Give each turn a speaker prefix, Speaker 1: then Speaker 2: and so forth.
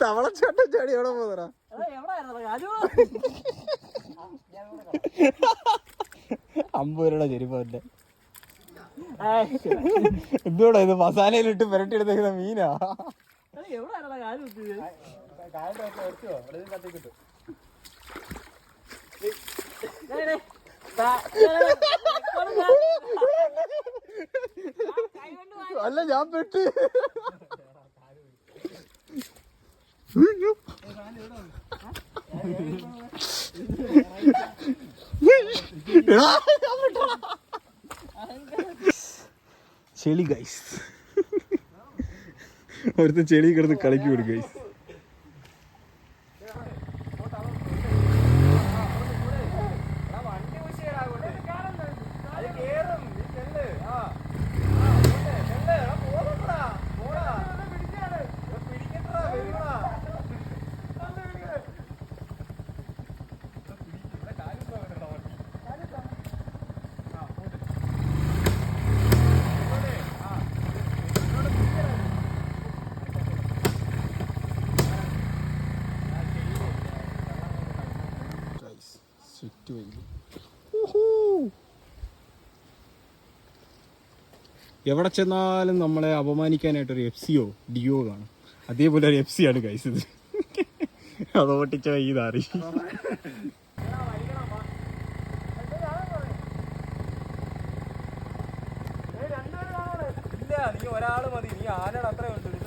Speaker 1: തവളച്ചാട്ടം ചാടി എവിടെ പോകണ? 50 രൂപയുടെ ചെരുപ്പന്റെ. എന്തുകൂടാ ഇത്? മസാലയിലിട്ട് പുരട്ടിയെടുത്തേക്കുന്ന മീനാ. അല്ല ഞാൻ പെട്ട്. ചെളി ഗൈസ്, ഒരുത്ത ചെളി കിടന്ന് കളിക്കൂട് ഗൈസ്. എവിടെ ചെന്നാലും നമ്മളെ അപമാനിക്കാനായിട്ടൊരു എഫ്സിയോ ഡിയോ കാണും. അതേപോലെ ഒരു എഫ്സി ആണ് ഗൈസ് ഇത്. അത് ഓട്ടിച്ച ഇതറി. നീ ഒരാള് മതി, നീ ആനയുടെ അത്രയും ഉണ്ട്.